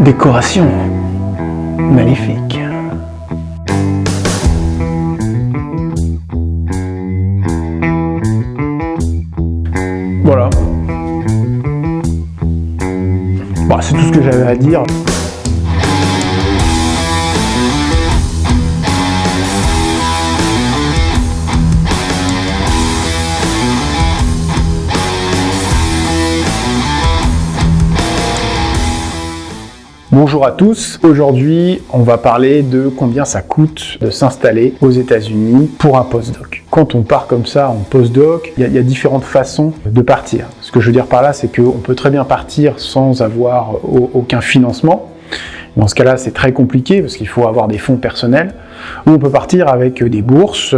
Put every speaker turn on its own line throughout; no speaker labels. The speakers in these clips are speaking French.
Décoration magnifique. Voilà. Bon, c'est tout ce que j'avais à dire. Bonjour à tous, aujourd'hui on va parler de combien ça coûte de s'installer aux États-Unis pour un postdoc. Quand on part comme ça en postdoc, il y a différentes façons de partir. Ce que je veux dire par là, c'est qu'on peut très bien partir sans avoir aucun financement. Dans ce cas-là, c'est très compliqué parce qu'il faut avoir des fonds personnels. Ou on peut partir avec des bourses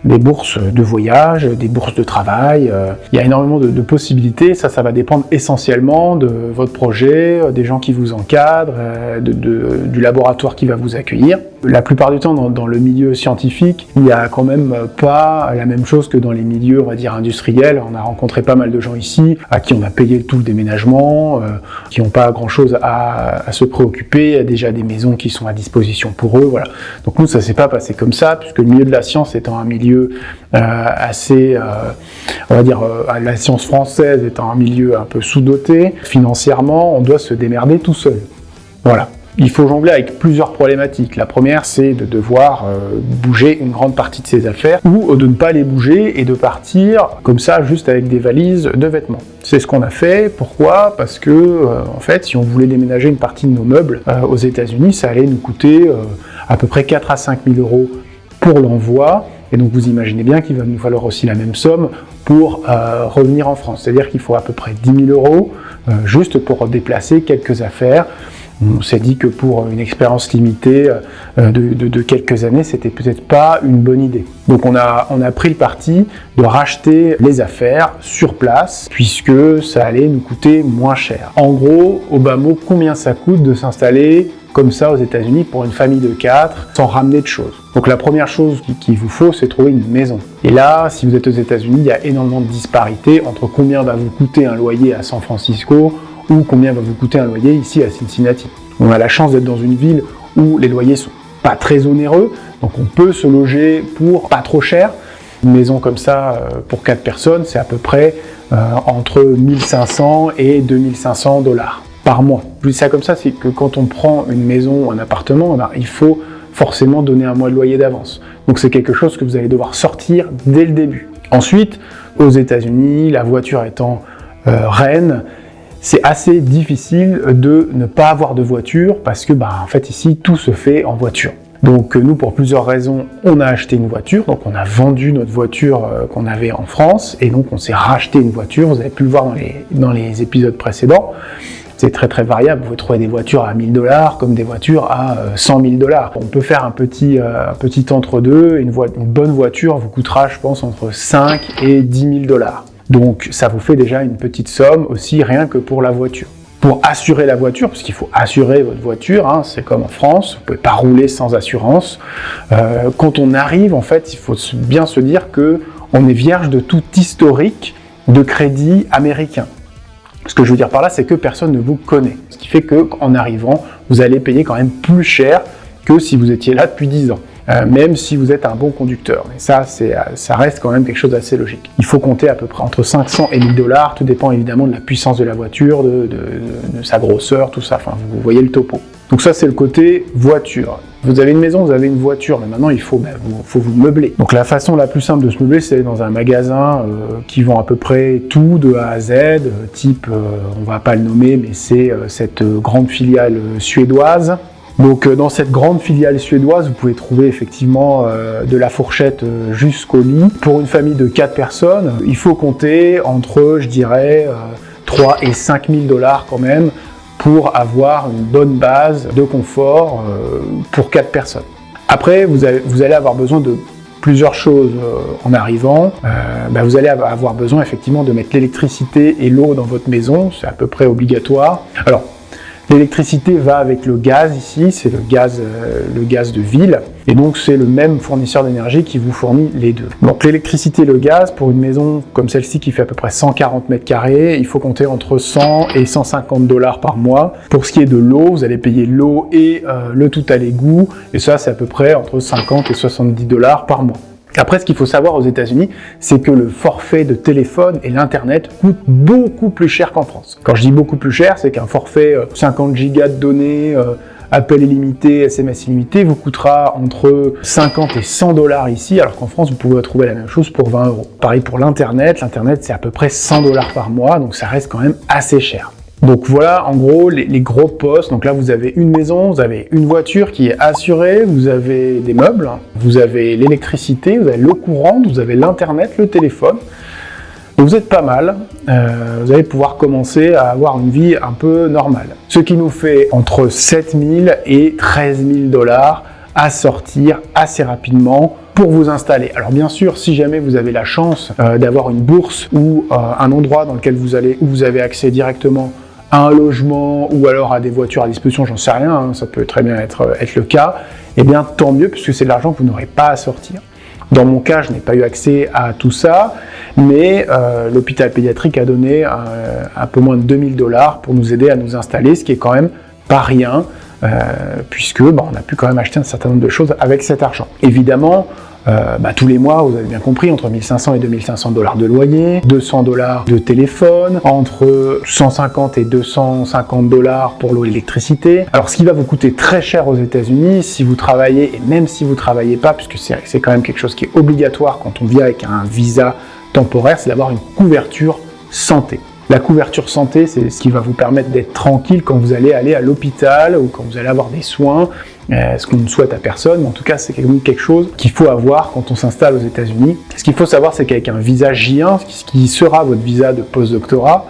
de voyage, des bourses de travail. Il y a énormément de possibilités. Ça va dépendre essentiellement de votre projet, des gens qui vous encadrent, du laboratoire qui va vous accueillir. La plupart du temps, dans le milieu scientifique, il n'y a quand même pas la même chose que dans les milieux, on va dire, industriels. On a rencontré pas mal de gens ici à qui on a payé tout le déménagement, qui n'ont pas grand-chose à se préoccuper. Il y a déjà des maisons qui sont à disposition pour eux, voilà. Donc nous, ça s'est pas passé comme ça, puisque le milieu de la science étant un milieu assez, on va dire, la science française étant un milieu un peu sous-doté, financièrement, on doit se démerder tout seul. Voilà. Il faut jongler avec plusieurs problématiques. La première, c'est de devoir bouger une grande partie de ses affaires, ou de ne pas les bouger et de partir comme ça, juste avec des valises de vêtements. C'est ce qu'on a fait. Pourquoi ? Parce que, en fait, si on voulait déménager une partie de nos meubles aux États-Unis, ça allait nous coûter à peu près 4 à 5 000 euros pour l'envoi. Et donc vous imaginez bien qu'il va nous falloir aussi la même somme pour revenir en France. C'est-à-dire qu'il faut à peu près 10 000 euros juste pour déplacer quelques affaires. On s'est dit que pour une expérience limitée de quelques années, c'était peut-être pas une bonne idée. Donc on a pris le parti de racheter les affaires sur place, puisque ça allait nous coûter moins cher. En gros, au bas mot, combien ça coûte de s'installer comme ça aux États-Unis pour une famille de 4, sans ramener de choses. Donc la première chose qu'il vous faut, c'est trouver une maison. Et là, si vous êtes aux États-Unis, il y a énormément de disparités entre combien va vous coûter un loyer à San Francisco ou combien va vous coûter un loyer ici à Cincinnati. On a la chance d'être dans une ville où les loyers sont pas très onéreux, donc on peut se loger pour pas trop cher. Une maison comme ça, pour 4 personnes, c'est à peu près entre 1500 et 2500 $ par mois. Je dis ça comme ça, c'est que quand on prend une maison ou un appartement, il faut forcément donner un mois de loyer d'avance. Donc c'est quelque chose que vous allez devoir sortir dès le début. Ensuite, aux États-Unis, la voiture étant reine, c'est assez difficile de ne pas avoir de voiture parce que, en fait, ici, tout se fait en voiture. Donc nous, pour plusieurs raisons, on a acheté une voiture, donc on a vendu notre voiture qu'on avait en France, et donc on s'est racheté une voiture. Vous avez pu le voir dans les épisodes précédents. C'est très très variable. Vous pouvez trouver des voitures à 1000 $ comme des voitures à 100 000 $. On peut faire un petit entre-deux. Une bonne voiture vous coûtera, je pense, entre 5 et 10 000 $. Donc ça vous fait déjà une petite somme aussi, rien que pour la voiture. Pour assurer la voiture, parce qu'il faut assurer votre voiture, c'est comme en France, vous ne pouvez pas rouler sans assurance. Quand on arrive, en fait, il faut bien se dire qu'on est vierge de tout historique de crédit américain. Ce que je veux dire par là, c'est que personne ne vous connaît. Ce qui fait qu'en arrivant, vous allez payer quand même plus cher que si vous étiez là depuis 10 ans. Même si vous êtes un bon conducteur. Mais ça reste quand même quelque chose d'assez logique. Il faut compter à peu près entre 500 et 1000 $, tout dépend évidemment de la puissance de la voiture, de sa grosseur, tout ça, enfin vous voyez le topo. Donc ça c'est le côté voiture. Vous avez une maison, vous avez une voiture, mais maintenant il faut vous meubler. Donc la façon la plus simple de se meubler, c'est d'aller dans un magasin qui vend à peu près tout de A à Z, type, on va pas le nommer, mais c'est cette grande filiale suédoise. Donc dans cette grande filiale suédoise, vous pouvez trouver effectivement de la fourchette jusqu'au lit. Pour une famille de 4 personnes, il faut compter entre, je dirais, 3 et 5 000 $ quand même pour avoir une bonne base de confort pour 4 personnes. Après, vous allez avoir besoin de plusieurs choses en arrivant. Vous allez avoir besoin effectivement de mettre l'électricité et l'eau dans votre maison, c'est à peu près obligatoire. Alors, l'électricité va avec le gaz ici, c'est le gaz de ville. Et donc c'est le même fournisseur d'énergie qui vous fournit les deux. Donc l'électricité et le gaz, pour une maison comme celle-ci qui fait à peu près 140 mètres carrés, il faut compter entre 100 et 150 $ par mois. Pour ce qui est de l'eau, vous allez payer l'eau et le tout à l'égout, et ça c'est à peu près entre 50 et 70 $ par mois. Après, ce qu'il faut savoir aux États-Unis, c'est que le forfait de téléphone et l'Internet coûtent beaucoup plus cher qu'en France. Quand je dis beaucoup plus cher, c'est qu'un forfait 50 gigas de données, appel illimité, SMS illimité, vous coûtera entre 50 et 100 $ ici, alors qu'en France, vous pouvez retrouver la même chose pour 20 €. Pareil pour l'Internet, c'est à peu près 100 $ par mois, donc ça reste quand même assez cher. Donc voilà, en gros, les gros postes. Donc là, vous avez une maison, vous avez une voiture qui est assurée, vous avez des meubles, vous avez l'électricité, vous avez l'eau courante, vous avez l'Internet, le téléphone. Donc vous êtes pas mal, vous allez pouvoir commencer à avoir une vie un peu normale. Ce qui nous fait entre 7 000 et 13 000 $ à sortir assez rapidement pour vous installer. Alors bien sûr, si jamais vous avez la chance d'avoir une bourse ou un endroit dans lequel où vous avez accès directement à un logement ou alors à des voitures à disposition, j'en sais rien, hein, ça peut très bien être le cas, eh bien tant mieux, puisque c'est de l'argent que vous n'aurez pas à sortir. Dans mon cas, je n'ai pas eu accès à tout ça, mais l'hôpital pédiatrique a donné un peu moins de 2 000 $ pour nous aider à nous installer, ce qui est quand même pas rien, puisque on a pu quand même acheter un certain nombre de choses avec cet argent. Évidemment, tous les mois, vous avez bien compris, entre 1 500 et 2 500 $ de loyer, 200 $ de téléphone, entre 150 et 250 $ pour l'eau et l'électricité. Alors ce qui va vous coûter très cher aux États-Unis, si vous travaillez, et même si vous ne travaillez pas, puisque c'est quand même quelque chose qui est obligatoire quand on vient avec un visa temporaire, c'est d'avoir une couverture santé. La couverture santé, c'est ce qui va vous permettre d'être tranquille quand vous allez aller à l'hôpital ou quand vous allez avoir des soins, ce qu'on ne souhaite à personne, mais en tout cas c'est quelque chose qu'il faut avoir quand on s'installe aux États-Unis. Ce qu'il faut savoir, c'est qu'avec un visa J1, ce qui sera votre visa de post-doctorat,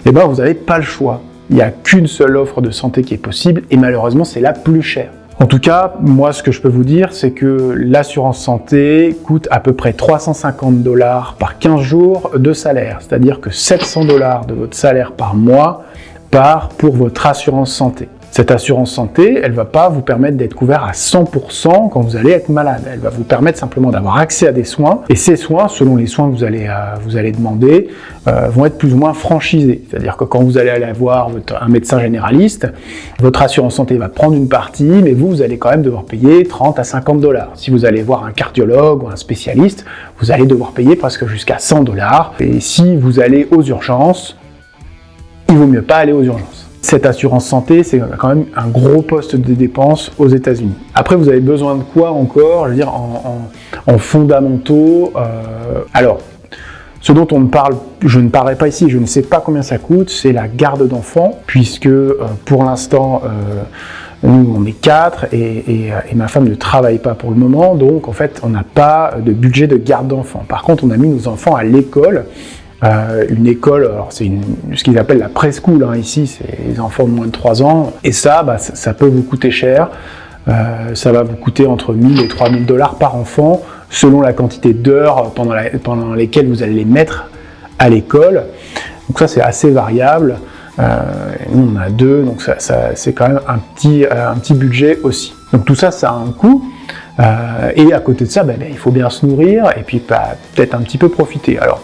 vous n'avez pas le choix. Il n'y a qu'une seule offre de santé qui est possible et malheureusement c'est la plus chère. En tout cas, moi ce que je peux vous dire, c'est que l'assurance santé coûte à peu près 350 $ par 15 jours de salaire, c'est-à-dire que 700 $ de votre salaire par mois part pour votre assurance santé. Cette assurance santé, elle ne va pas vous permettre d'être couvert à 100% quand vous allez être malade. Elle va vous permettre simplement d'avoir accès à des soins. Et ces soins, selon les soins que vous allez demander, vont être plus ou moins franchisés. C'est-à-dire que quand vous allez voir un médecin généraliste, votre assurance santé va prendre une partie, mais vous allez quand même devoir payer 30 à 50 $. Si vous allez voir un cardiologue ou un spécialiste, vous allez devoir payer presque jusqu'à 100 $. Et si vous allez aux urgences, il vaut mieux pas aller aux urgences. Cette assurance santé, c'est quand même un gros poste de dépenses aux États-Unis. Après, vous avez besoin de quoi encore? Je veux dire, en fondamentaux. Alors, ce dont je ne parlerai pas ici, je ne sais pas combien ça coûte, c'est la garde d'enfants, puisque pour l'instant, nous on est 4 et ma femme ne travaille pas pour le moment, donc en fait, on n'a pas de budget de garde d'enfants. Par contre, on a mis nos enfants à l'école. Une école, alors c'est ce qu'ils appellent la preschool, hein, ici c'est les enfants de moins de 3 ans, et ça peut vous coûter cher, ça va vous coûter entre 1 000 et 3 000 $ par enfant, selon la quantité d'heures pendant lesquelles vous allez les mettre à l'école, donc ça c'est assez variable, nous on a 2, donc ça c'est quand même un petit budget aussi. Donc tout ça, ça a un coût, et à côté de ça, il faut bien se nourrir, et puis peut-être un petit peu profiter. Alors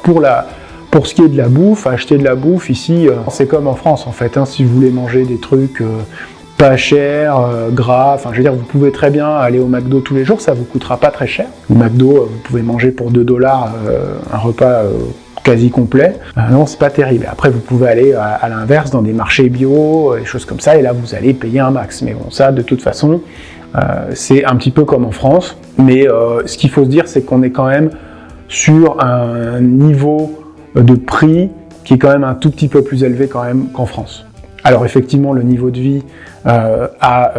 pour ce qui est de la bouffe, acheter de la bouffe ici, c'est comme en France en fait, hein, si vous voulez manger des trucs pas chers, gras, enfin je veux dire, vous pouvez très bien aller au McDo tous les jours, ça vous coûtera pas très cher. Au McDo, vous pouvez manger pour 2 $ un repas quasi complet. Non, c'est pas terrible. Après, vous pouvez aller à l'inverse dans des marchés bio, des choses comme ça, et là vous allez payer un max. Mais bon, ça de toute façon, c'est un petit peu comme en France. Mais ce qu'il faut se dire, c'est qu'on est quand même sur un niveau de prix qui est quand même un tout petit peu plus élevé quand même qu'en France. Alors effectivement, le niveau de vie à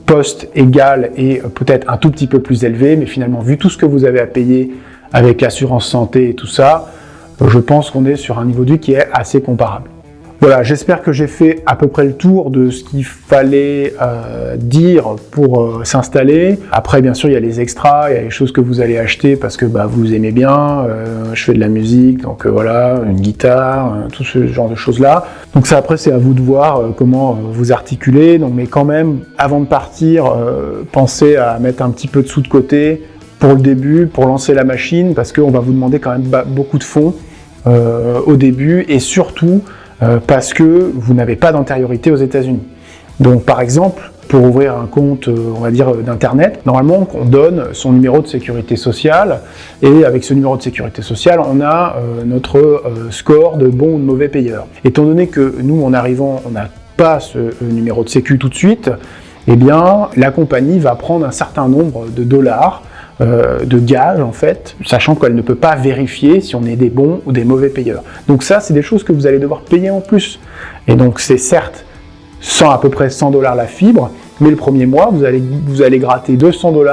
poste égal est peut-être un tout petit peu plus élevé, mais finalement, vu tout ce que vous avez à payer avec l'assurance santé et tout ça, je pense qu'on est sur un niveau de vie qui est assez comparable. Voilà, j'espère que j'ai fait à peu près le tour de ce qu'il fallait dire pour s'installer. Après, bien sûr, il y a les extras, il y a les choses que vous allez acheter parce que vous aimez bien. Je fais de la musique, donc voilà, une guitare, tout ce genre de choses-là. Donc ça, après, c'est à vous de voir comment vous articuler. Donc, mais quand même, avant de partir, pensez à mettre un petit peu de sous de côté pour le début, pour lancer la machine, parce qu'on va vous demander quand même beaucoup de fonds au début, et surtout parce que vous n'avez pas d'antériorité aux États-Unis. Donc par exemple, pour ouvrir un compte, on va dire, d'internet, normalement on donne son numéro de sécurité sociale, et avec ce numéro de sécurité sociale, on a notre score de bon ou de mauvais payeur. Étant donné que nous, en arrivant, on n'a pas ce numéro de sécu tout de suite, eh bien la compagnie va prendre un certain nombre de dollars de gage en fait, sachant qu'elle ne peut pas vérifier si on est des bons ou des mauvais payeurs. Donc ça, c'est des choses que vous allez devoir payer en plus. Et donc c'est certes à peu près 100 $ la fibre, mais le premier mois, vous allez gratter 200 $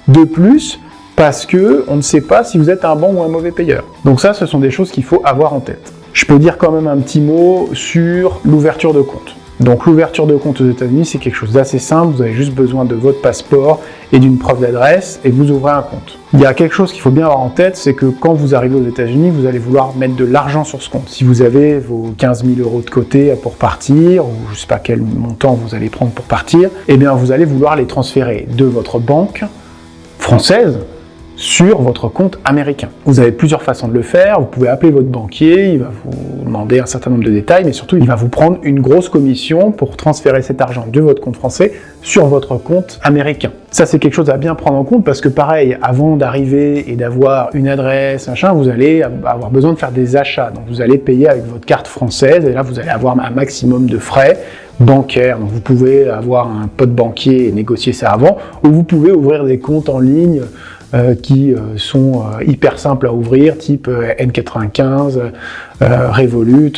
de plus parce que on ne sait pas si vous êtes un bon ou un mauvais payeur. Donc ça, ce sont des choses qu'il faut avoir en tête. Je peux dire quand même un petit mot sur l'ouverture de compte. Donc l'ouverture de compte aux États-Unis, c'est quelque chose d'assez simple, vous avez juste besoin de votre passeport et d'une preuve d'adresse et vous ouvrez un compte. Il y a quelque chose qu'il faut bien avoir en tête, c'est que quand vous arrivez aux États-Unis, vous allez vouloir mettre de l'argent sur ce compte. Si vous avez vos 15 000 € de côté pour partir, ou je ne sais pas quel montant vous allez prendre pour partir, eh bien vous allez vouloir les transférer de votre banque française sur votre compte américain. Vous avez plusieurs façons de le faire, vous pouvez appeler votre banquier, il va vous demander un certain nombre de détails, mais surtout il va vous prendre une grosse commission pour transférer cet argent de votre compte français sur votre compte américain. Ça, c'est quelque chose à bien prendre en compte parce que pareil, avant d'arriver et d'avoir une adresse, machin, vous allez avoir besoin de faire des achats. Donc vous allez payer avec votre carte française et là vous allez avoir un maximum de frais bancaires. Donc vous pouvez avoir un pote banquier et négocier ça avant, ou vous pouvez ouvrir des comptes en ligne qui sont hyper simples à ouvrir, type N95, Revolut,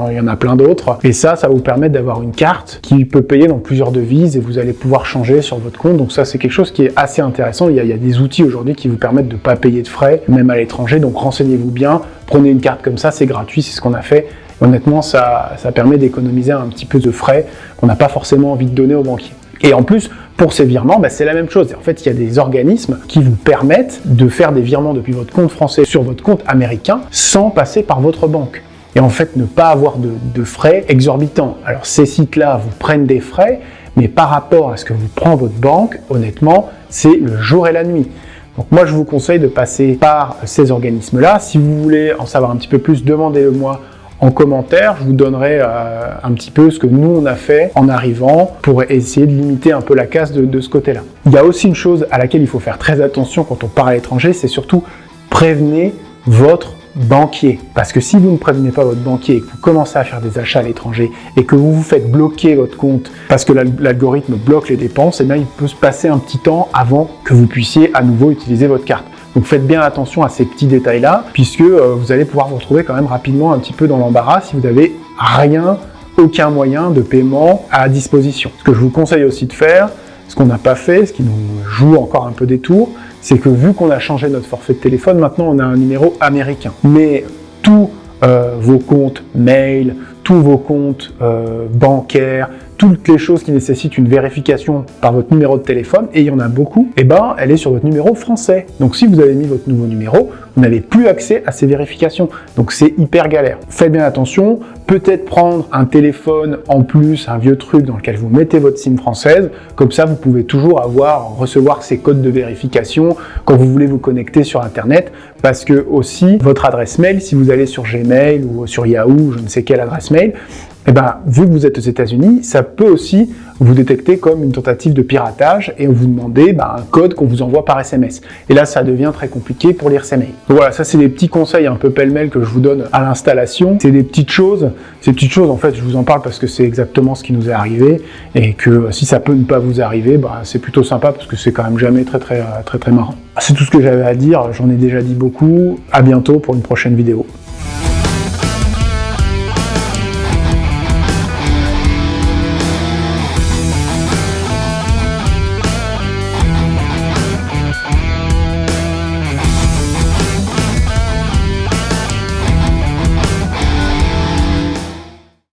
il y en a plein d'autres. Et ça vous permet d'avoir une carte qui peut payer dans plusieurs devises et vous allez pouvoir changer sur votre compte. Donc ça, c'est quelque chose qui est assez intéressant. Il y a des outils aujourd'hui qui vous permettent de ne pas payer de frais, même à l'étranger. Donc renseignez-vous bien, prenez une carte comme ça, c'est gratuit, c'est ce qu'on a fait. Honnêtement, ça permet d'économiser un petit peu de frais qu'on n'a pas forcément envie de donner aux banquiers. Et en plus, pour ces virements, c'est la même chose. En fait, il y a des organismes qui vous permettent de faire des virements depuis votre compte français sur votre compte américain sans passer par votre banque. Et en fait, ne pas avoir de frais exorbitants. Alors, ces sites-là vous prennent des frais, mais par rapport à ce que vous prend votre banque, honnêtement, c'est le jour et la nuit. Donc moi, je vous conseille de passer par ces organismes-là. Si vous voulez en savoir un petit peu plus, demandez-le-moi en commentaire, je vous donnerai un petit peu ce que nous on a fait en arrivant pour essayer de limiter un peu la casse de ce côté-là. Il y a aussi une chose à laquelle il faut faire très attention quand on part à l'étranger, c'est surtout prévenez votre banquier. Parce que si vous ne prévenez pas votre banquier et que vous commencez à faire des achats à l'étranger et que vous vous faites bloquer votre compte parce que l'algorithme bloque les dépenses, eh bien il peut se passer un petit temps avant que vous puissiez à nouveau utiliser votre carte. Donc faites bien attention à ces petits détails-là, puisque vous allez pouvoir vous retrouver quand même rapidement un petit peu dans l'embarras si vous n'avez aucun moyen de paiement à disposition. Ce que je vous conseille aussi de faire, ce qu'on n'a pas fait, ce qui nous joue encore un peu des tours, c'est que vu qu'on a changé notre forfait de téléphone, maintenant on a un numéro américain. Mais tous vos comptes mail, tous vos comptes bancaires, toutes les choses qui nécessitent une vérification par votre numéro de téléphone, et il y en a beaucoup, elle est sur votre numéro français. Donc si vous avez mis votre nouveau numéro, vous n'avez plus accès à ces vérifications. Donc c'est hyper galère. Faites bien attention, peut-être prendre un téléphone en plus, un vieux truc dans lequel vous mettez votre SIM française, comme ça vous pouvez toujours recevoir ces codes de vérification quand vous voulez vous connecter sur Internet, parce que aussi votre adresse mail, si vous allez sur Gmail ou sur Yahoo, je ne sais quelle adresse mail, vu que vous êtes aux États-Unis, ça peut aussi vous détecter comme une tentative de piratage et vous demander un code qu'on vous envoie par SMS. Et là, ça devient très compliqué pour lire ces mails. Donc voilà, ça c'est des petits conseils un peu pêle-mêle que je vous donne à l'installation. C'est des petites choses. Ces petites choses, en fait, je vous en parle parce que c'est exactement ce qui nous est arrivé et que si ça peut ne pas vous arriver, c'est plutôt sympa parce que c'est quand même jamais très marrant. C'est tout ce que j'avais à dire. J'en ai déjà dit beaucoup. À bientôt pour une prochaine vidéo.